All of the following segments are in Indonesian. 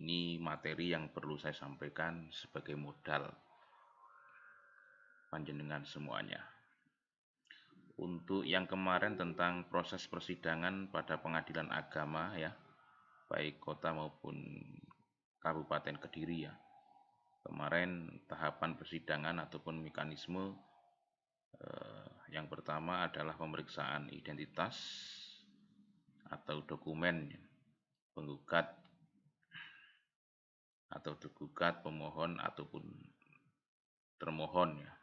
Ini materi yang perlu saya sampaikan sebagai modal panjenengan semuanya. Untuk yang kemarin tentang proses persidangan pada pengadilan agama ya, baik kota maupun Kabupaten Kediri ya. Kemarin tahapan persidangan ataupun mekanisme yang pertama adalah pemeriksaan identitas atau dokumen penggugat atau tergugat, pemohon ataupun termohon ya.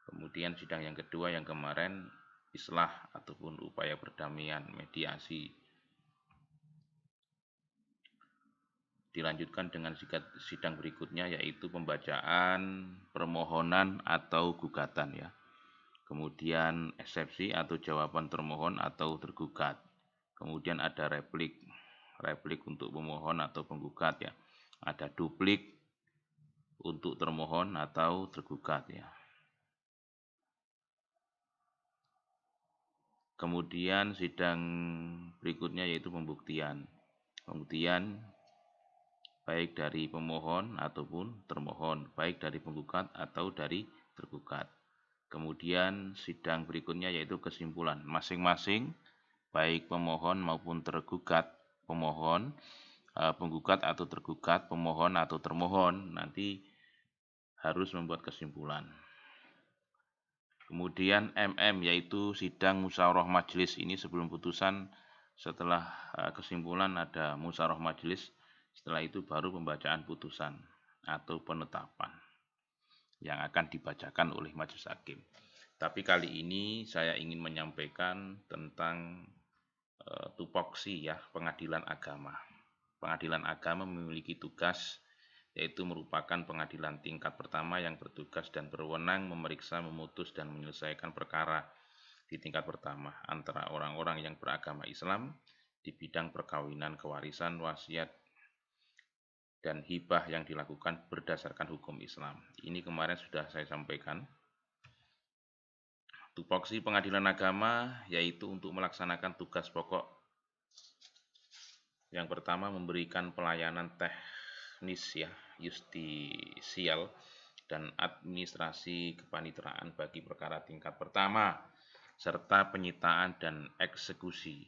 Kemudian sidang yang kedua yang kemarin islah ataupun upaya perdamaian, mediasi. Dilanjutkan dengan sidang berikutnya yaitu pembacaan permohonan atau gugatan ya. Kemudian eksepsi atau jawaban termohon atau tergugat. Kemudian ada replik untuk pemohon atau penggugat ya. Ada duplik untuk termohon atau tergugat ya. Kemudian sidang berikutnya yaitu pembuktian. Pembuktian baik dari pemohon ataupun termohon, baik dari penggugat atau dari tergugat. Kemudian sidang berikutnya yaitu kesimpulan. Masing-masing baik pemohon maupun tergugat, pemohon, penggugat atau tergugat, pemohon atau termohon nanti harus membuat kesimpulan. Kemudian MM yaitu sidang musyawarah majelis. Ini sebelum putusan, setelah kesimpulan ada musyawarah majelis. Setelah itu baru pembacaan putusan atau penetapan yang akan dibacakan oleh majelis hakim. Tapi kali ini saya ingin menyampaikan tentang tupoksi ya, pengadilan agama. Pengadilan agama memiliki tugas yaitu merupakan pengadilan tingkat pertama yang bertugas dan berwenang memeriksa, memutus, dan menyelesaikan perkara di tingkat pertama antara orang-orang yang beragama Islam di bidang perkawinan, kewarisan, wasiat, dan hibah yang dilakukan berdasarkan hukum Islam. Ini kemarin sudah saya sampaikan. Tupoksi pengadilan agama yaitu untuk melaksanakan tugas pokok. Yang pertama memberikan pelayanan teknis ya, justisial dan administrasi kepaniteraan bagi perkara tingkat pertama serta penyitaan dan eksekusi.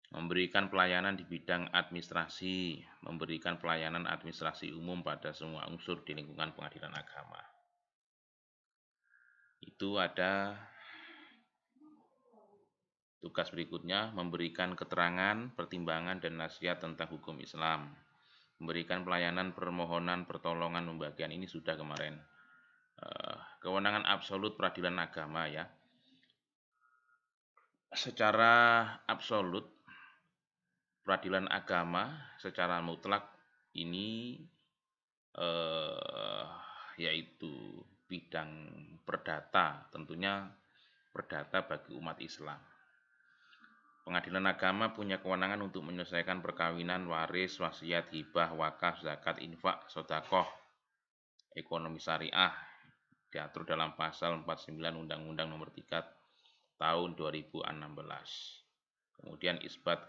Memberikan pelayanan di bidang administrasi, memberikan pelayanan administrasi umum pada semua unsur di lingkungan pengadilan agama. Itu ada tugas berikutnya, memberikan keterangan, pertimbangan, dan nasihat tentang hukum Islam. Memberikan pelayanan permohonan, pertolongan, pembagian, ini sudah kemarin. Kewenangan absolut peradilan agama ya. Secara absolut, peradilan agama secara mutlak ini yaitu bidang perdata, tentunya perdata bagi umat Islam. Pengadilan agama punya kewenangan untuk menyelesaikan perkawinan, waris, wasiat, hibah, wakaf, zakat, infak, sedekah, ekonomi syariah, diatur dalam pasal 49 Undang-Undang Nomor 3 Tahun 2016. Kemudian isbat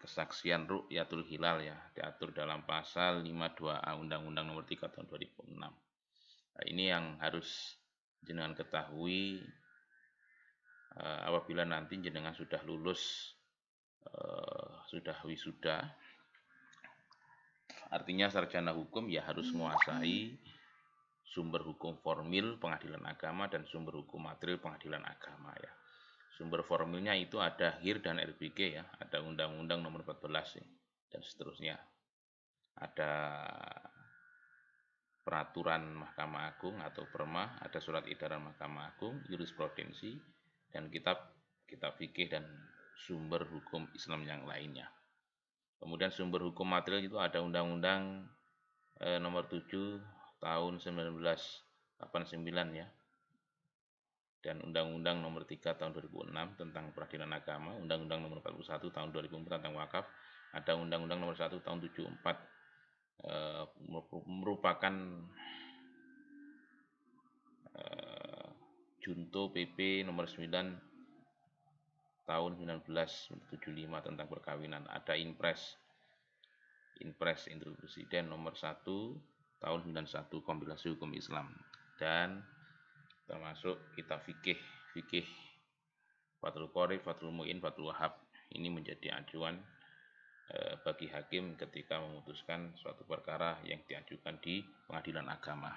kesaksian ru'yatul hilal ya, diatur dalam pasal 52A Undang-Undang Nomor 3 Tahun 2006. Nah, ini yang harus jenengan ketahui apabila nanti jenengan sudah lulus, sudah wisuda, artinya sarjana hukum ya harus menguasai sumber hukum formil pengadilan agama dan sumber hukum material pengadilan agama ya. Sumber formilnya itu ada HIR dan RBG ya, ada Undang-Undang Nomor 14 ya, dan seterusnya. Ada peraturan Mahkamah Agung atau Perma, ada surat edaran Mahkamah Agung, jurisprudensi, dan kitab fikih dan sumber hukum Islam yang lainnya. Kemudian sumber hukum material itu ada Undang-Undang Nomor 7 Tahun 1989 ya, dan Undang-Undang Nomor 3 Tahun 2006 tentang peradilan agama, Undang-Undang Nomor 41 Tahun 2004 tentang wakaf, ada Undang-Undang Nomor 1 Tahun 74 merupakan Junto PP Nomor 9 tahun 1975 tentang perkawinan. Ada Inpres Instruksi Presiden nomor 1 tahun 91 kompilasi hukum Islam, dan termasuk kitab fikih Fathul Qorib, Fathul Mu'in, Fathul Wahab. Ini menjadi acuan bagi hakim ketika memutuskan suatu perkara yang diajukan di pengadilan agama.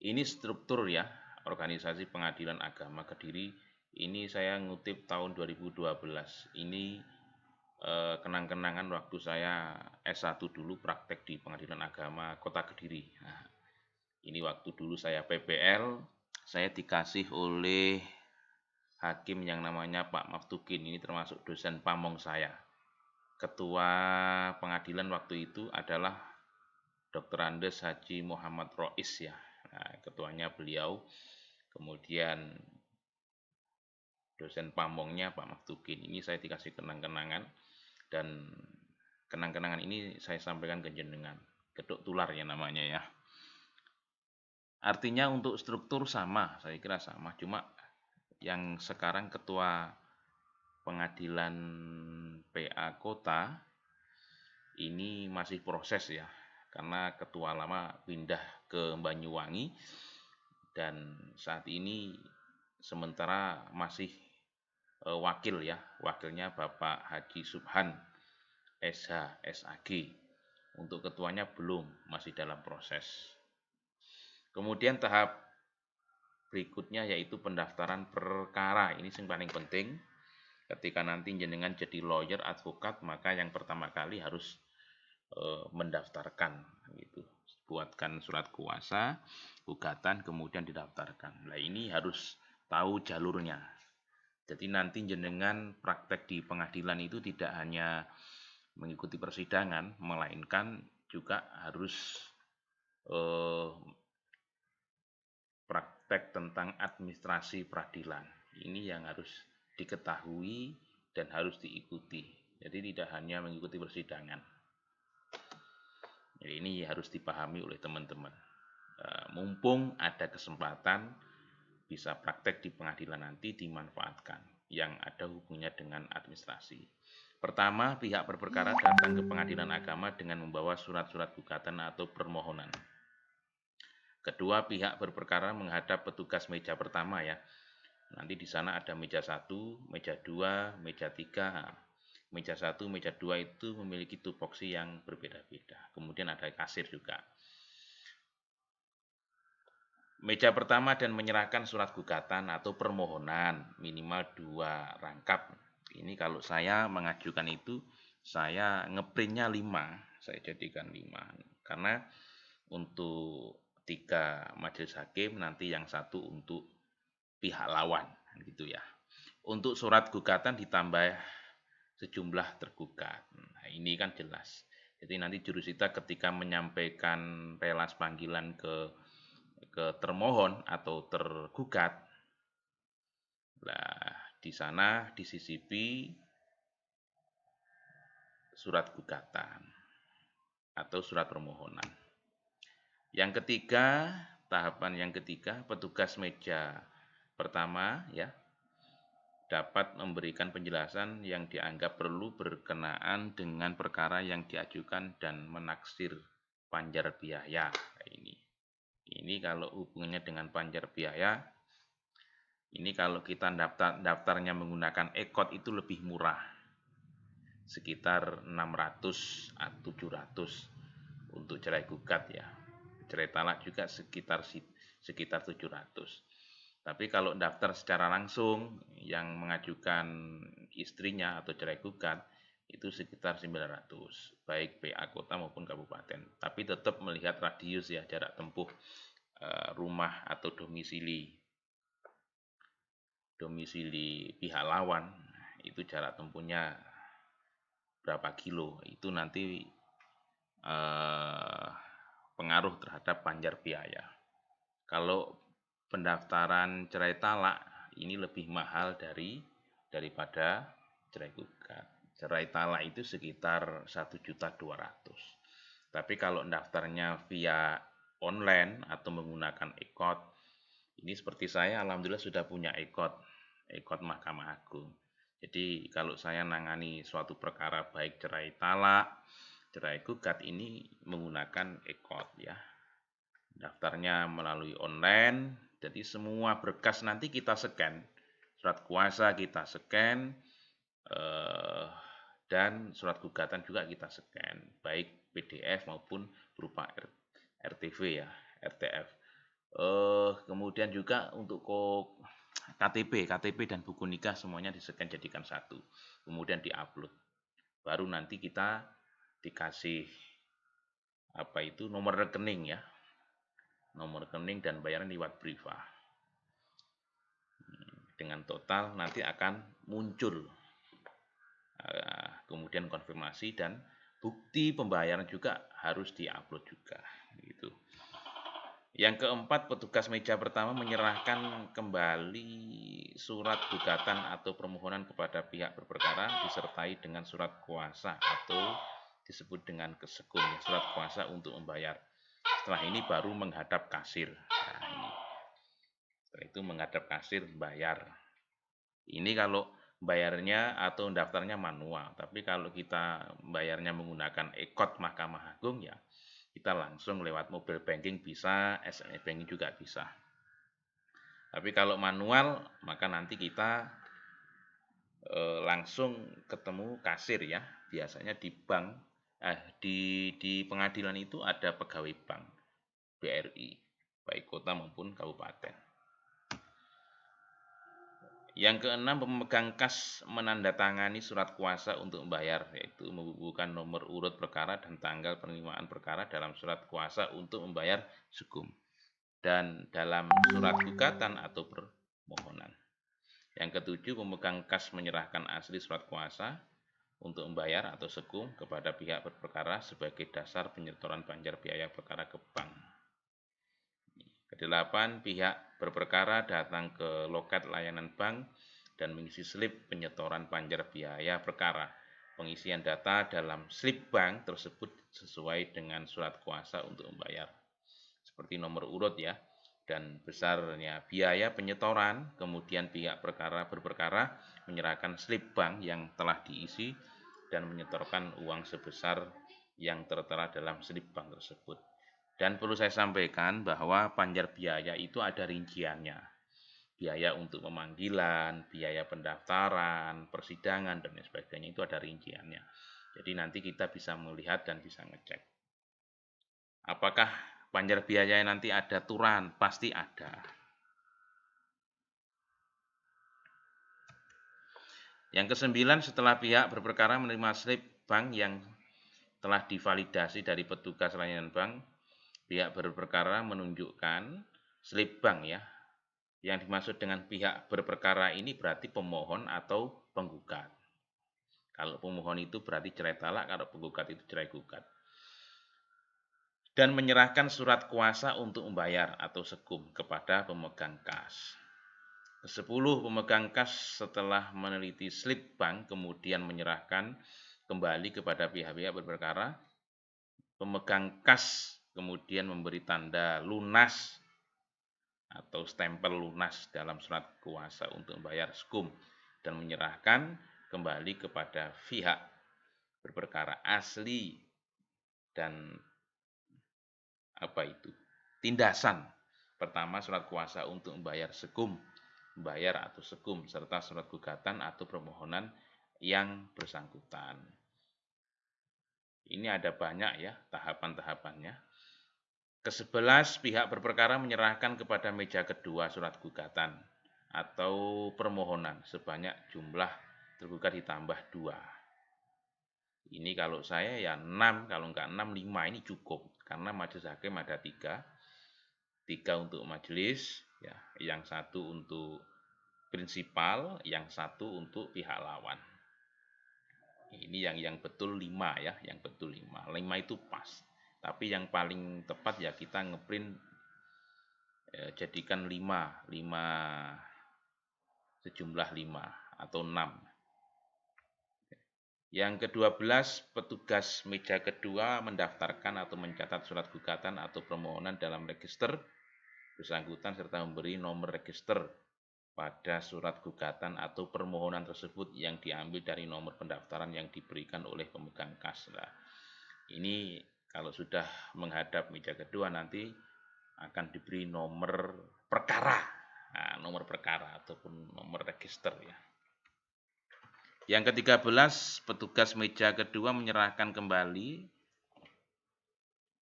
Ini struktur ya, organisasi pengadilan agama Kediri. Ini saya ngutip tahun 2012. Ini kenang-kenangan waktu saya S1 dulu praktek di pengadilan agama Kota Kediri. Nah, ini waktu dulu saya PPL, saya dikasih oleh hakim yang namanya Pak Maftukin. Ini termasuk dosen pamong saya. Ketua pengadilan waktu itu adalah Dr. Andes Haji Muhammad Rois ya. Nah, ketuanya beliau. Kemudian dosen pamongnya Pak Maftukin. Ini saya dikasih kenang-kenangan, dan kenang-kenangan ini saya sampaikan ke jenengan. Gedok tular ya namanya ya. Artinya untuk struktur sama, saya kira sama. Cuma yang sekarang ketua pengadilan PA Kota ini masih proses ya. Karena ketua lama pindah ke Banyuwangi, dan saat ini sementara masih wakil ya. Wakilnya Bapak Haji Subhan SH SAG. Untuk ketuanya belum, masih dalam proses. Kemudian tahap berikutnya yaitu pendaftaran perkara. Ini yang paling penting. Ketika nanti jenengan jadi lawyer, advokat, maka yang pertama kali harus mendaftarkan gitu. Buatkan surat kuasa, gugatan, kemudian didaftarkan. Nah, ini harus tahu jalurnya. Jadi nanti jenengan praktek di pengadilan itu tidak hanya mengikuti persidangan, melainkan juga harus praktek tentang administrasi peradilan. Ini yang harus diketahui dan harus diikuti. Jadi tidak hanya mengikuti persidangan. Jadi ini harus dipahami oleh teman-teman. Mumpung ada kesempatan bisa praktek di pengadilan nanti, dimanfaatkan yang ada hubungannya dengan administrasi. Pertama, pihak berperkara datang ke pengadilan agama dengan membawa surat-surat gugatan atau permohonan. Kedua, pihak berperkara menghadap petugas meja pertama ya. Nanti di sana ada meja 1, meja 2, meja 3. Meja 1, meja 2 itu memiliki tupoksi yang berbeda-beda. Kemudian ada kasir juga. Meja pertama dan menyerahkan surat gugatan atau permohonan minimal 2 rangkap. Ini kalau saya mengajukan itu, saya ngeprintnya 5, saya jadikan 5. Karena untuk 3 majelis hakim, nanti yang 1 untuk pihak lawan, gitu ya. Untuk surat gugatan ditambah sejumlah tergugat. Nah, ini kan jelas. Jadi nanti jurusita ketika menyampaikan relas panggilan ke termohon atau tergugat, nah di sana disisipi surat gugatan atau surat permohonan. Yang ketiga, tahapan yang ketiga, petugas meja pertama ya dapat memberikan penjelasan yang dianggap perlu berkenaan dengan perkara yang diajukan dan menaksir panjar biaya. Ini kalau hubungannya dengan panjar biaya, ini kalau kita daftarnya menggunakan ekot itu lebih murah, sekitar 600 atau 700 untuk cerai gugat ya. Cerai talak juga sekitar 700. Tapi kalau daftar secara langsung yang mengajukan istrinya atau cerai gugat itu sekitar 900, baik PA kota maupun kabupaten. Tapi tetap melihat radius ya, jarak tempuh rumah atau domisili pihak lawan, itu jarak tempuhnya berapa kilo, itu nanti pengaruh terhadap panjar biaya. Kalau pendaftaran cerai talak ini lebih mahal daripada cerai gugat. Cerai talak itu sekitar 1.200.000. Tapi kalau daftarnya via online atau menggunakan ekot, ini seperti saya alhamdulillah sudah punya ekot ekot Mahkamah Agung. Jadi kalau saya nangani suatu perkara baik cerai talak, cerai gugat ini menggunakan ekot ya. Daftarnya melalui online, jadi semua berkas nanti kita scan. Surat kuasa kita scan, dan surat gugatan juga kita scan, baik PDF maupun berupa RTV ya, RTF. Kemudian juga untuk KTP dan buku nikah semuanya di-scan jadikan satu, kemudian di-upload. Baru nanti kita dikasih nomor rekening ya, nomor rekening dan bayaran lewat Briva. Dengan total nanti akan muncul kemudian konfirmasi dan bukti pembayaran juga harus diupload juga gitu. Yang keempat, petugas meja pertama menyerahkan kembali surat gugatan atau permohonan kepada pihak berperkara disertai dengan surat kuasa atau disebut dengan kesekum, surat kuasa untuk membayar. Setelah ini baru menghadap kasir. Nah, ini. Setelah itu menghadap kasir bayar. Ini kalau bayarnya atau daftarnya manual, tapi kalau kita bayarnya menggunakan ekot Mahkamah Agung ya kita langsung lewat mobile banking bisa, SMS banking juga bisa. Tapi kalau manual maka nanti kita langsung ketemu kasir ya. Biasanya di bank, di pengadilan itu ada pegawai bank BRI, baik kota maupun kabupaten. Yang keenam, pemegang kas menandatangani surat kuasa untuk membayar, yaitu membubuhkan nomor urut perkara dan tanggal penerimaan perkara dalam surat kuasa untuk membayar sekum dan dalam surat gugatan atau permohonan. Yang ketujuh, pemegang kas menyerahkan asli surat kuasa untuk membayar atau sekum kepada pihak berperkara sebagai dasar penyetoran banjar biaya perkara ke bank. Kedelapan, pihak berperkara datang ke loket layanan bank dan mengisi slip penyetoran banjar biaya perkara. Pengisian data dalam slip bank tersebut sesuai dengan surat kuasa untuk membayar. Seperti nomor urut ya, dan besarnya biaya penyetoran, kemudian pihak berperkara menyerahkan slip bank yang telah diisi dan menyetorkan uang sebesar yang tertera dalam slip bank tersebut. Dan perlu saya sampaikan bahwa panjar biaya itu ada rinciannya. Biaya untuk pemanggilan, biaya pendaftaran, persidangan, dan sebagainya itu ada rinciannya. Jadi nanti kita bisa melihat dan bisa ngecek. Apakah panjar biaya nanti ada turan? Pasti ada. Yang kesembilan, setelah pihak berperkara menerima slip bank yang telah divalidasi dari petugas layanan bank, pihak berperkara menunjukkan slip bank ya. Yang dimaksud dengan pihak berperkara ini berarti pemohon atau penggugat. Kalau pemohon itu berarti cerai talak, kalau penggugat itu cerai gugat. Dan menyerahkan surat kuasa untuk membayar atau sekum kepada pemegang kas. Ke-10, pemegang kas setelah meneliti slip bank kemudian menyerahkan kembali kepada pihak-pihak berperkara. Pemegang kas kemudian memberi tanda lunas atau stempel lunas dalam surat kuasa untuk membayar sekum dan menyerahkan kembali kepada pihak berperkara asli dan tindasan. Pertama, surat kuasa untuk membayar sekum, membayar atau sekum serta surat gugatan atau permohonan yang bersangkutan. Ini ada banyak ya tahapan-tahapannya. Ke-11, pihak berperkara menyerahkan kepada meja kedua surat gugatan atau permohonan sebanyak jumlah tergugat ditambah 2. Ini kalau saya ya 6, kalau enggak 6, 5 ini cukup. Karena majelis hakim ada 3. 3 untuk majelis, ya, yang 1 untuk prinsipal, yang 1 untuk pihak lawan. Ini yang betul 5 ya, yang betul 5. 5 itu pas. Tapi yang paling tepat ya kita ngeprint jadikan 5 sejumlah 5 atau 6. Yang ke-12, petugas meja kedua mendaftarkan atau mencatat surat gugatan atau permohonan dalam register bersangkutan serta memberi nomor register pada surat gugatan atau permohonan tersebut yang diambil dari nomor pendaftaran yang diberikan oleh pemegang kas. Nah, ini kalau sudah menghadap meja kedua nanti akan diberi nomor perkara, nomor perkara ataupun nomor register ya. Yang ke-13, petugas meja kedua menyerahkan kembali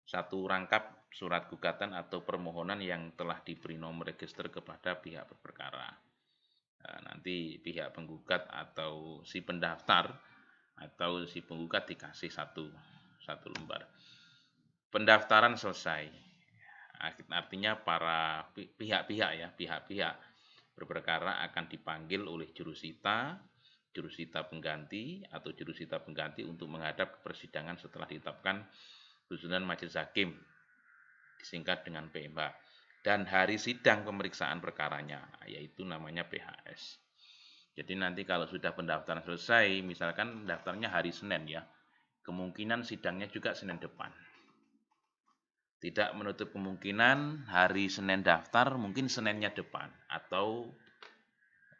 satu rangkap surat gugatan atau permohonan yang telah diberi nomor register kepada pihak berperkara. Nanti pihak penggugat atau si pendaftar atau si penggugat dikasih satu lembar. Pendaftaran selesai. Artinya para pihak-pihak berperkara akan dipanggil oleh jurusita pengganti atau jurusita pengganti untuk menghadap ke persidangan setelah ditetapkan susunan majelis hakim, disingkat dengan PMH, dan hari sidang pemeriksaan perkaranya, yaitu namanya PHS. Jadi nanti kalau sudah pendaftaran selesai, misalkan daftarnya hari Senin ya, kemungkinan sidangnya juga Senin depan. Tidak menutup kemungkinan hari Senin daftar, mungkin Seninnya depan atau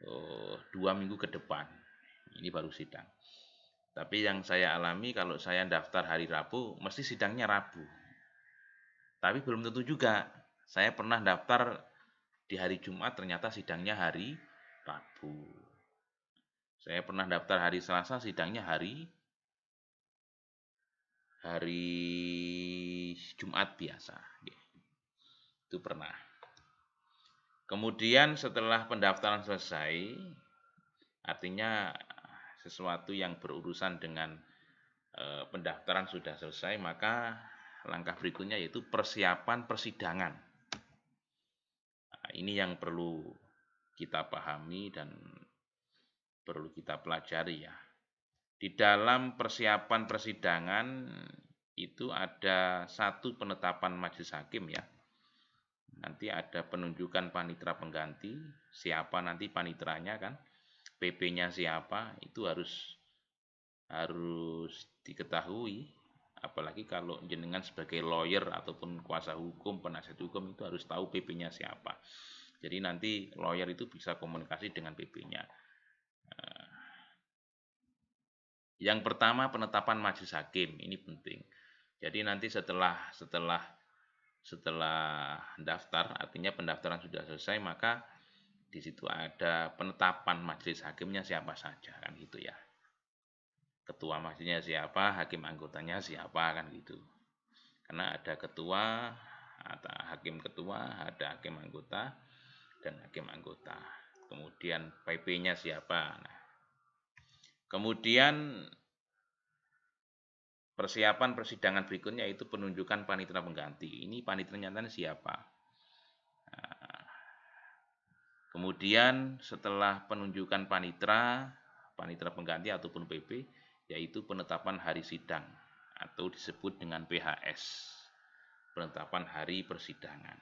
2 minggu ke depan. Ini baru sidang. Tapi yang saya alami kalau saya daftar hari Rabu, mesti sidangnya Rabu. Tapi belum tentu juga. Saya pernah daftar di hari Jumat, ternyata sidangnya hari Rabu. Saya pernah daftar hari Selasa, sidangnya hari Jumat biasa. Itu pernah. Kemudian setelah pendaftaran selesai, artinya sesuatu yang berurusan dengan pendaftaran sudah selesai, maka langkah berikutnya yaitu persiapan persidangan. Nah, ini yang perlu kita pahami dan perlu kita pelajari ya. Di dalam persiapan persidangan itu ada satu penetapan majelis hakim ya. Nanti ada penunjukan panitera pengganti, siapa nanti panitranya kan, PP-nya siapa, itu harus diketahui. Apalagi kalau jenengan sebagai lawyer ataupun kuasa hukum, penasihat hukum itu harus tahu PP-nya siapa. Jadi nanti lawyer itu bisa komunikasi dengan PP-nya. Yang pertama penetapan majelis hakim, ini penting. Jadi nanti setelah daftar, artinya pendaftaran sudah selesai, maka di situ ada penetapan majelis hakimnya siapa saja kan gitu ya. Ketua majelisnya siapa, hakim anggotanya siapa kan gitu. Karena ada ketua, ada hakim ketua, ada hakim anggota dan hakim anggota. Kemudian PP-nya siapa. Nah, kemudian persiapan persidangan berikutnya itu penunjukan panitera pengganti. Ini paniteranya siapa? Nah, kemudian setelah penunjukan panitera pengganti ataupun PP, yaitu penetapan hari sidang atau disebut dengan PHS, penetapan hari persidangan.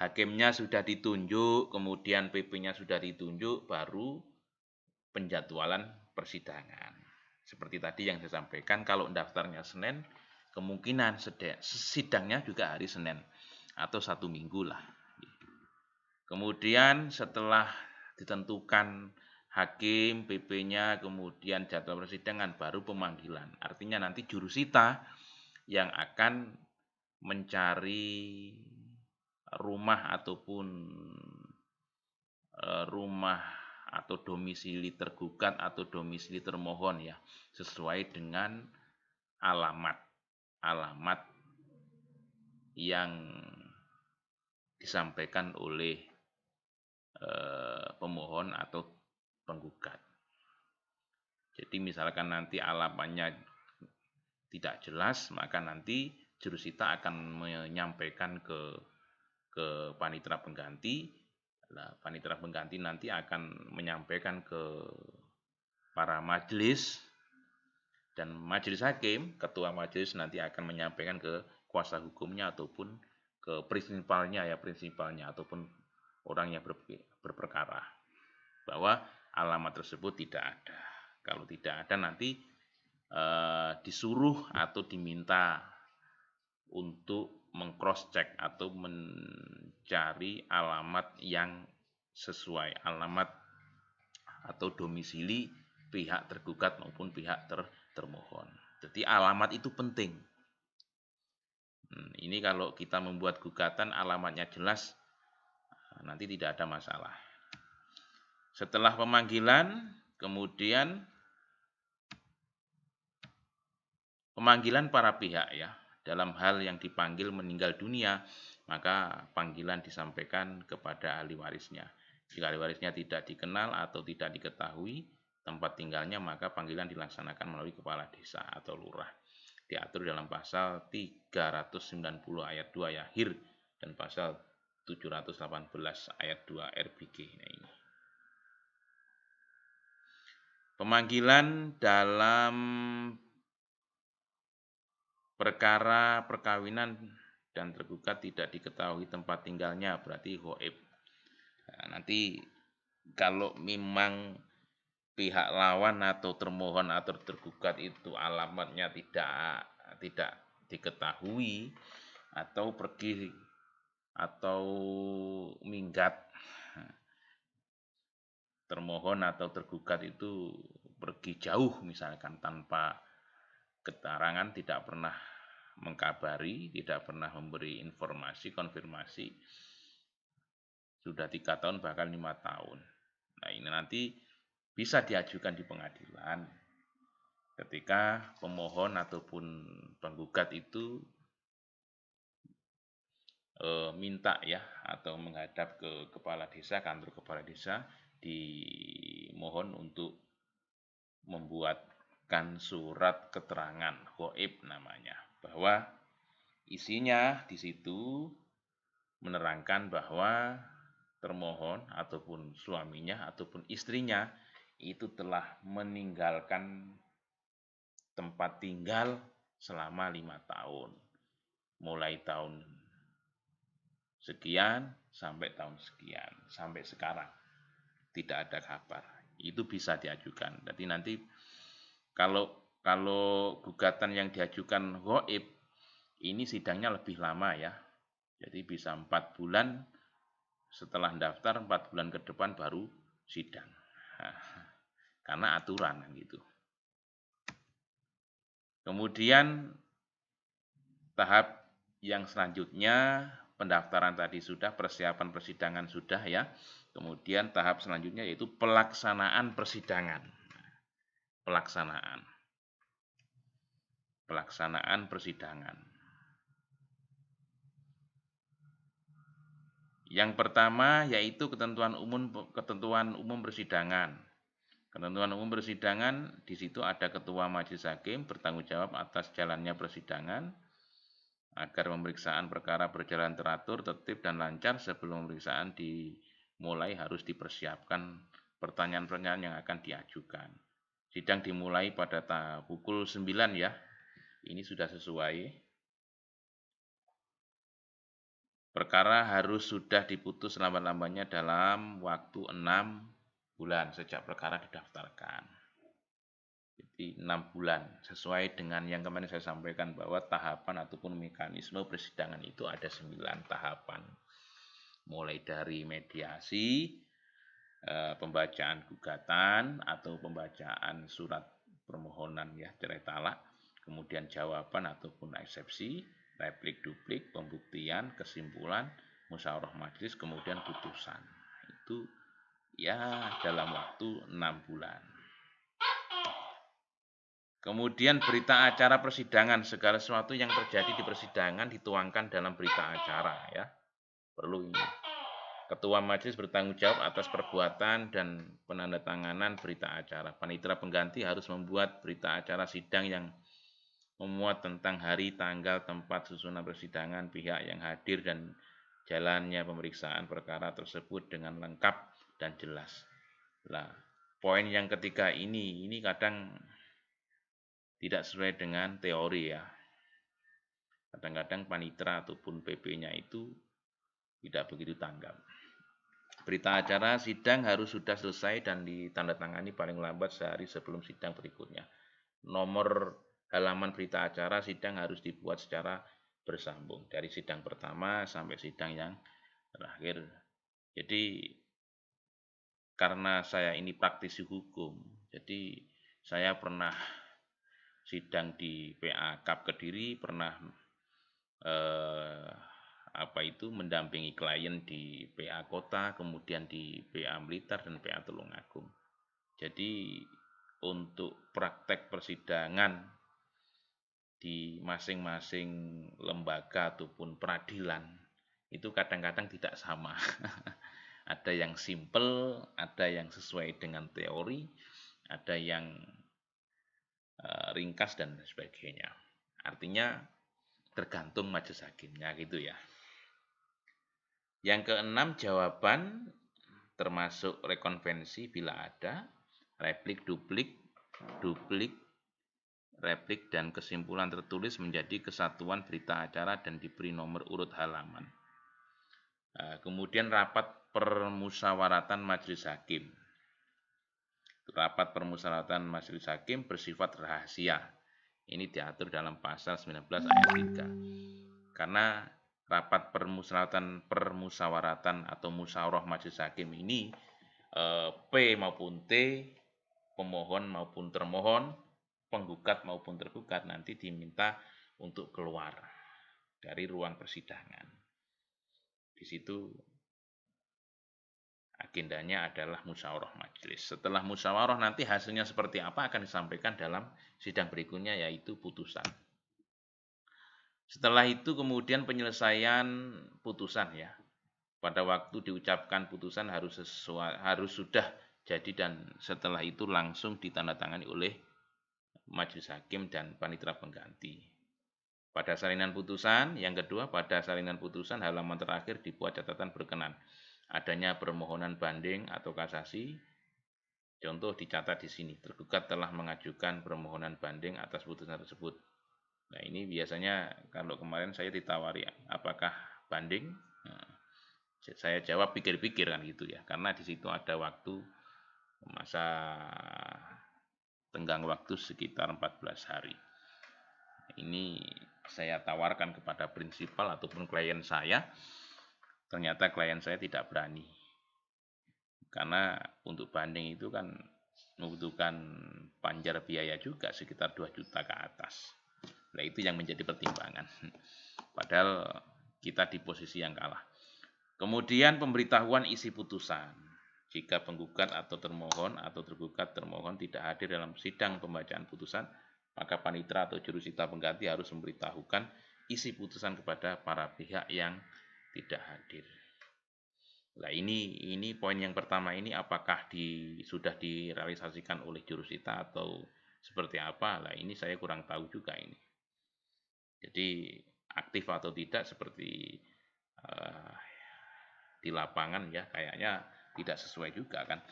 Hakimnya sudah ditunjuk, kemudian PP-nya sudah ditunjuk, baru penjadwalan persidangan. Seperti tadi yang saya sampaikan, kalau daftarnya Senin, kemungkinan sidangnya juga hari Senin atau 1 minggu lah. Kemudian setelah ditentukan hakim, PP-nya, kemudian jadwal persidangan, baru pemanggilan. Artinya nanti jurusita yang akan mencari rumah ataupun rumah atau domisili tergugat atau domisili termohon ya, sesuai dengan alamat yang disampaikan oleh pemohon atau penggugat. Jadi misalkan nanti alamatnya tidak jelas, maka nanti jurusita akan menyampaikan ke panitera pengganti. Nah, panitera pengganti nanti akan menyampaikan ke para majelis, dan majelis hakim, ketua majelis nanti akan menyampaikan ke kuasa hukumnya ataupun ke prinsipalnya ataupun orang yang berperkara bahwa alamat tersebut tidak ada. Kalau tidak ada nanti disuruh atau diminta untuk meng-cross check atau mencari alamat yang sesuai alamat atau domisili pihak tergugat maupun pihak termohon. Jadi alamat itu penting. Ini kalau kita membuat gugatan alamatnya jelas, nanti tidak ada masalah. Setelah pemanggilan, kemudian pemanggilan para pihak ya. Dalam hal yang dipanggil meninggal dunia, maka panggilan disampaikan kepada ahli warisnya. Jika ahli warisnya tidak dikenal atau tidak diketahui tempat tinggalnya, maka panggilan dilaksanakan melalui kepala desa atau lurah. Diatur dalam pasal 390 ayat 2 Yahir dan pasal 718 ayat 2 RBG. Nah, ini. Pemanggilan dalam perkara perkawinan dan tergugat tidak diketahui tempat tinggalnya berarti ghaib. Nah, nanti kalau memang pihak lawan atau termohon atau tergugat itu alamatnya tidak diketahui atau pergi atau minggat, termohon atau tergugat itu pergi jauh misalkan tanpa keterangan, tidak pernah mengkabari, tidak pernah memberi informasi konfirmasi, sudah 3 tahun bahkan 5 tahun. Nah, ini nanti bisa diajukan di pengadilan ketika pemohon ataupun penggugat itu minta ya atau menghadap ke kepala desa, kantor kepala desa, dimohon untuk membuatkan surat keterangan ghaib namanya, bahwa isinya di situ menerangkan bahwa termohon ataupun suaminya ataupun istrinya itu telah meninggalkan tempat tinggal selama 5 tahun. Mulai tahun sekian sampai tahun sekian, sampai sekarang tidak ada kabar. Itu bisa diajukan. Jadi nanti kalau gugatan yang diajukan ghaib ini sidangnya lebih lama ya. Jadi bisa 4 bulan setelah daftar, 4 bulan ke depan baru sidang. Nah, karena aturan gitu. Kemudian tahap yang selanjutnya pendaftaran tadi sudah, persiapan persidangan sudah ya. Kemudian tahap selanjutnya yaitu pelaksanaan persidangan. Pelaksanaan persidangan. Yang pertama yaitu ketentuan umum persidangan. Ketentuan umum persidangan di situ ada ketua majelis hakim bertanggung jawab atas jalannya persidangan agar pemeriksaan perkara berjalan teratur, tertib dan lancar. Sebelum pemeriksaan dimulai harus dipersiapkan pertanyaan-pertanyaan yang akan diajukan. Sidang dimulai pada pukul 9 ya. Ini sudah sesuai. Perkara harus sudah diputus lambat-lambatnya dalam waktu 6 bulan sejak perkara didaftarkan. Jadi 6 bulan, sesuai dengan yang kemarin saya sampaikan bahwa tahapan ataupun mekanisme persidangan itu ada 9 tahapan. Mulai dari mediasi, pembacaan gugatan atau pembacaan surat permohonan ya cerai talak, kemudian jawaban ataupun eksepsi, replik duplik, pembuktian, kesimpulan, musyawarah majelis, kemudian putusan. Itu ya dalam waktu 6 bulan. Kemudian berita acara persidangan, segala sesuatu yang terjadi di persidangan dituangkan dalam berita acara ya. Perlu ini. Ketua majelis bertanggung jawab atas perbuatan dan penandatanganan berita acara. Panitera pengganti harus membuat berita acara sidang yang memuat tentang hari, tanggal, tempat, susunan persidangan, pihak yang hadir dan jalannya pemeriksaan perkara tersebut dengan lengkap dan jelas. Nah, poin yang ketiga ini kadang tidak sesuai dengan teori ya. Kadang-kadang panitera ataupun PP-nya itu tidak begitu tanggap. Berita acara sidang harus sudah selesai dan ditandatangani paling lambat sehari sebelum sidang berikutnya. Nomor halaman berita acara sidang harus dibuat secara bersambung dari sidang pertama sampai sidang yang terakhir. Jadi karena saya ini praktisi hukum, jadi saya pernah sidang di PA Kap Kediri, pernah eh, mendampingi klien di PA Kota, kemudian di PA Blitar dan PA Tulungagung. Jadi untuk praktek persidangan di masing-masing lembaga ataupun peradilan itu kadang-kadang tidak sama. Ada yang simple, ada yang sesuai dengan teori, ada yang ringkas dan sebagainya. Artinya tergantung majelis hakimnya gitu ya. Yang keenam, jawaban termasuk rekonvensi bila ada, replik, duplik, replik dan kesimpulan tertulis menjadi kesatuan berita acara dan diberi nomor urut halaman. Kemudian rapat permusyawaratan majelis hakim. Rapat permusyawaratan majelis hakim bersifat rahasia. Ini diatur dalam pasal 19 ayat 3. Karena rapat permusyawaratan atau musyawarah majelis hakim ini P maupun T, pemohon maupun termohon, penggugat maupun tergugat nanti diminta untuk keluar dari ruang persidangan. Di situ agendanya adalah musyawarah majelis. Setelah musyawarah nanti hasilnya seperti apa akan disampaikan dalam sidang berikutnya, yaitu putusan. Setelah itu kemudian penyelesaian putusan ya. Pada waktu diucapkan putusan harus sudah jadi dan setelah itu langsung ditandatangani oleh majelis hakim dan panitera pengganti. Pada salinan putusan, yang kedua, pada salinan putusan halaman terakhir dibuat catatan berkenan adanya permohonan banding atau kasasi. Contoh dicatat di sini, tergugat telah mengajukan permohonan banding atas putusan tersebut. Nah, ini biasanya kalau kemarin saya ditawari apakah banding, nah, saya jawab pikir-pikir kan gitu ya, karena di situ ada waktu masa tenggang waktu sekitar 14 hari. Ini saya tawarkan kepada prinsipal ataupun klien saya. Ternyata klien saya tidak berani. Karena untuk banding itu kan membutuhkan panjar biaya juga sekitar 2 juta ke atas. Nah, itu yang menjadi pertimbangan. Padahal kita di posisi yang kalah. Kemudian pemberitahuan isi putusan. Jika penggugat atau termohon atau tergugat termohon tidak hadir dalam sidang pembacaan putusan, maka panitera atau jurusita pengganti harus memberitahukan isi putusan kepada para pihak yang tidak hadir. Nah, ini poin yang pertama ini apakah sudah direalisasikan oleh jurusita atau seperti apa? Nah, ini saya kurang tahu juga ini. Jadi aktif atau tidak seperti di lapangan ya kayaknya tidak sesuai juga kan.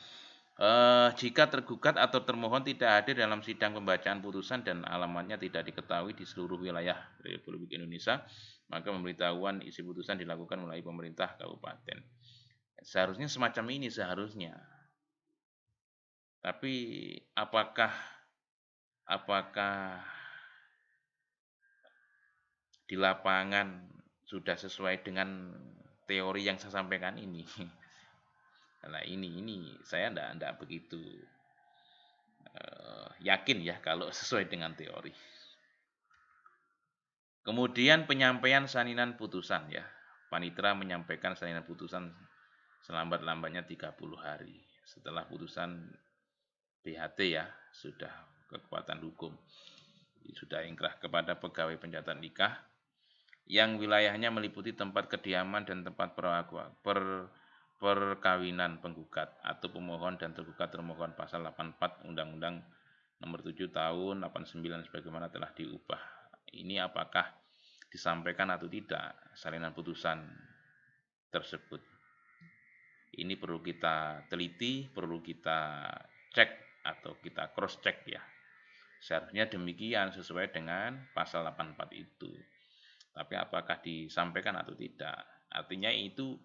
Jika tergugat atau termohon tidak hadir dalam sidang pembacaan putusan dan alamatnya tidak diketahui di seluruh wilayah Republik Indonesia, maka pemberitahuan isi putusan dilakukan melalui pemerintah kabupaten. Seharusnya semacam ini seharusnya. Tapi apakah di lapangan sudah sesuai dengan teori yang saya sampaikan ini? Nah, ini saya enggak begitu yakin ya kalau sesuai dengan teori. Kemudian penyampaian salinan putusan ya. Panitera menyampaikan salinan putusan selambat-lambatnya 30 hari setelah putusan BHT ya, sudah kekuatan hukum. Sudah ingkrah kepada pegawai pencatat nikah yang wilayahnya meliputi tempat kediaman dan tempat perkawinan penggugat atau pemohon dan tergugat termohon pasal 84 Undang-Undang Nomor 7 Tahun 89 sebagaimana telah diubah. Ini apakah disampaikan atau tidak salinan putusan tersebut? Ini perlu kita teliti, perlu kita cek atau kita cross check ya. Seharusnya demikian sesuai dengan pasal 84 itu. Tapi apakah disampaikan atau tidak? Artinya itu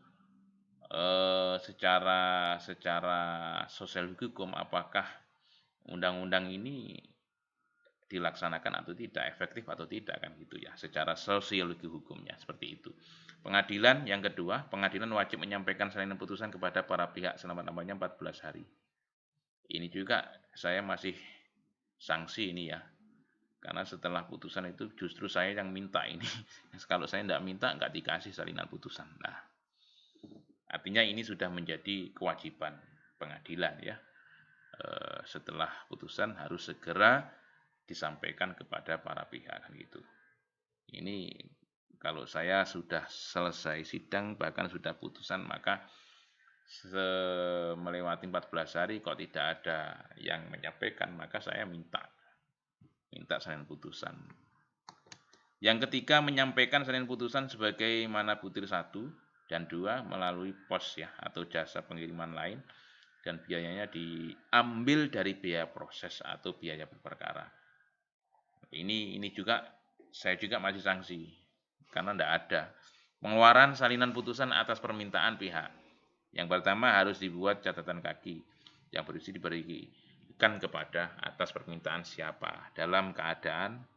secara sosial hukum apakah undang-undang ini dilaksanakan atau tidak, efektif atau tidak, kan gitu ya, secara sosiologi hukumnya seperti itu. Pengadilan yang kedua, pengadilan wajib menyampaikan salinan putusan kepada para pihak selama-lamanya 14 hari. Ini juga saya masih sanksi ini ya, karena setelah putusan itu justru saya yang minta ini. Kalau saya tidak minta, nggak dikasih salinan putusan. Nah, artinya ini sudah menjadi kewajiban pengadilan ya. Setelah putusan harus segera disampaikan kepada para pihak, kan gitu. Ini kalau saya sudah selesai sidang, bahkan sudah putusan, maka melewati 14 hari kok tidak ada yang menyampaikan, maka saya minta salinan putusan. Yang ketiga, menyampaikan salinan putusan sebagaimana butir 1 dan 2 melalui pos ya atau jasa pengiriman lain, dan biayanya diambil dari biaya proses atau biaya perkara. Ini juga saya juga masih sanksi karena tidak ada pengeluaran salinan putusan atas permintaan pihak. Yang pertama, harus dibuat catatan kaki yang berisi diberikan kepada atas permintaan siapa, dalam keadaan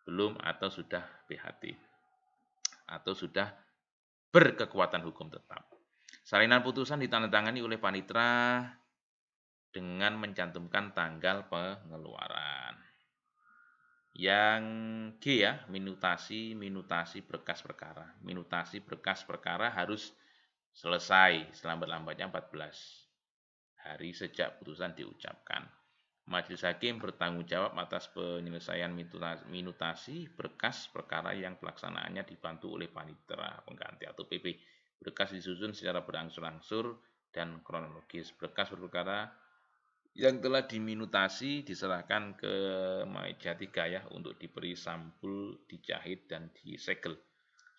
belum atau sudah PHT atau sudah berkekuatan hukum tetap. Salinan putusan ditandatangani oleh panitera dengan mencantumkan tanggal pengeluaran. Yang G ya, minutasi berkas perkara. Minutasi berkas perkara harus selesai selambat-lambatnya 14 hari sejak putusan diucapkan. Majelis hakim bertanggung jawab atas penyelesaian minutasi berkas perkara yang pelaksanaannya dibantu oleh panitera pengganti atau PP. Berkas disusun secara berangsur-angsur dan kronologis. Berkas perkara yang telah diminutasi diserahkan ke meja 3 ya untuk diberi sampul, dijahit dan disegel.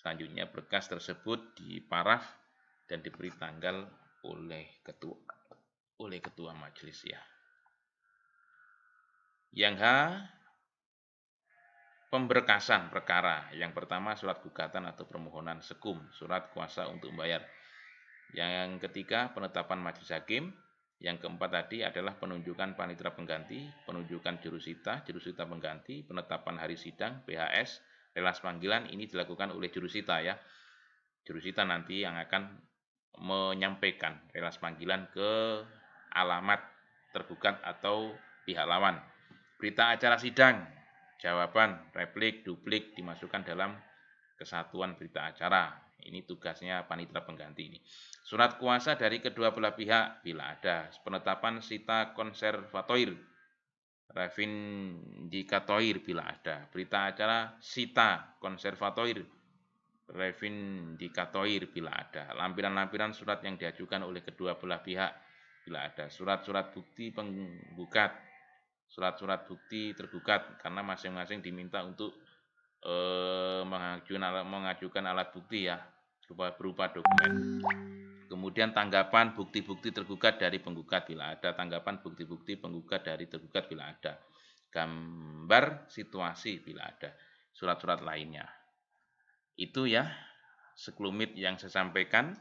Selanjutnya berkas tersebut diparaf dan diberi tanggal oleh ketua majelis ya. Yang H, pemberkasan perkara. Yang pertama, surat gugatan atau permohonan sekum, surat kuasa untuk membayar. Yang ketiga, penetapan majelis hakim. Yang keempat tadi adalah penunjukan panitera pengganti, penunjukan jurusita pengganti, penetapan hari sidang, PHS, relas panggilan. Ini dilakukan oleh jurusita ya. Jurusita nanti yang akan menyampaikan relas panggilan ke alamat tergugat atau pihak lawan. Berita acara sidang, jawaban, replik, duplik dimasukkan dalam kesatuan berita acara. Ini tugasnya panitera pengganti ini. Surat kuasa dari kedua belah pihak bila ada. Penetapan sita konservatoir, revindikatoir bila ada. Berita acara sita konservatoir, revindikatoir bila ada. Lampiran-lampiran surat yang diajukan oleh kedua belah pihak bila ada. Surat-surat bukti penggugat, surat-surat bukti tergugat, karena masing-masing diminta untuk mengajukan alat bukti ya, berupa dokumen. Kemudian tanggapan bukti-bukti tergugat dari penggugat bila ada, tanggapan bukti-bukti penggugat dari tergugat bila ada, gambar situasi bila ada, surat-surat lainnya. Itu ya sekelumit yang saya sampaikan.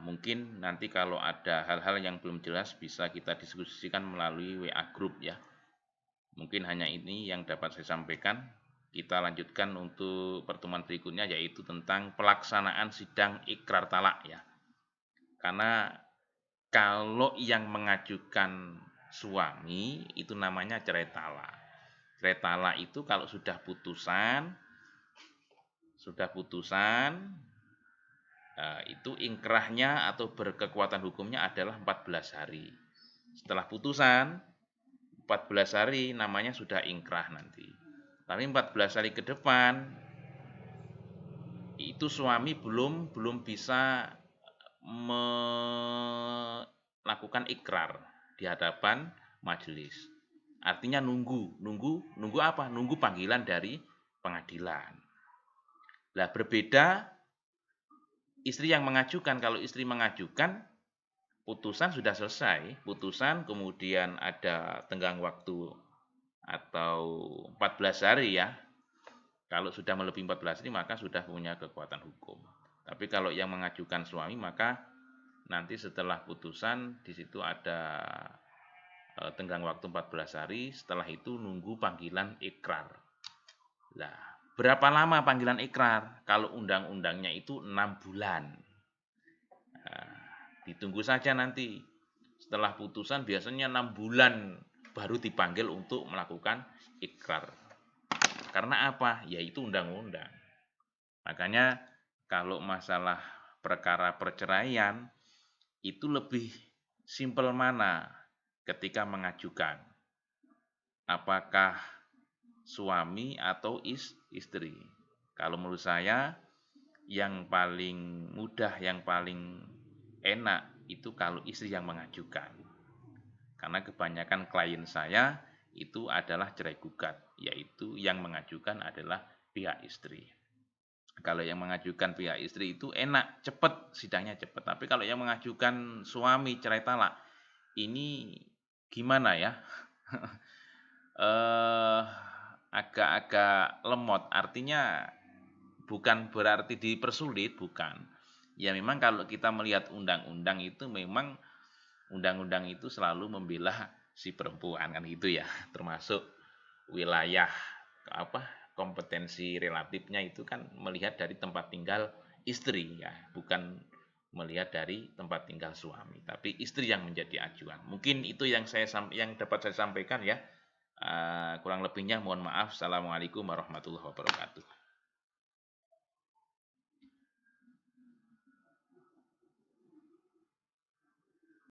Mungkin nanti kalau ada hal-hal yang belum jelas bisa kita diskusikan melalui WA group ya. Mungkin hanya ini yang dapat saya sampaikan. Kita lanjutkan untuk pertemuan berikutnya, yaitu tentang pelaksanaan sidang ikrar talak ya. Karena kalau yang mengajukan suami itu namanya cerai talak. Cerai talak itu kalau sudah putusan itu ingkrahnya atau berkekuatan hukumnya adalah 14 hari. Setelah putusan 14 hari namanya sudah ingkrah nanti. Tapi 14 hari ke depan itu suami belum bisa melakukan ikrar di hadapan majelis. Artinya nunggu apa? Nunggu panggilan dari pengadilan. Lah berbeda istri yang mengajukan. Kalau istri mengajukan, putusan sudah selesai, putusan kemudian ada tenggang waktu atau 14 hari ya. Kalau sudah melebihi 14 hari maka sudah punya kekuatan hukum. Tapi kalau yang mengajukan suami maka nanti setelah putusan di situ ada tenggang waktu 14 hari, setelah itu nunggu panggilan ikrar. Nah, berapa lama panggilan ikrar? Kalau undang-undangnya itu 6 bulan. Nah, ditunggu saja nanti. Setelah putusan biasanya 6 bulan baru dipanggil untuk melakukan ikrar. Karena apa? Yaitu undang-undang. Makanya kalau masalah perkara perceraian itu lebih simpel mana ketika mengajukan. Apakah suami atau istri? Kalau menurut saya yang paling mudah, yang paling enak itu kalau istri yang mengajukan. Karena kebanyakan klien saya itu adalah cerai gugat, yaitu yang mengajukan adalah pihak istri. Kalau yang mengajukan pihak istri itu enak, cepat, sidangnya cepat. Tapi kalau yang mengajukan suami cerai talak, ini gimana ya? eh Agak-agak lemot. Artinya bukan berarti dipersulit, bukan. Ya memang kalau kita melihat undang-undang itu memang undang-undang itu selalu membela si perempuan kan gitu ya. Termasuk wilayah apa kompetensi relatifnya itu kan melihat dari tempat tinggal istri ya, bukan melihat dari tempat tinggal suami, tapi istri yang menjadi acuan. Mungkin itu yang dapat saya sampaikan ya. Kurang lebihnya mohon maaf. Assalamualaikum warahmatullahi wabarakatuh.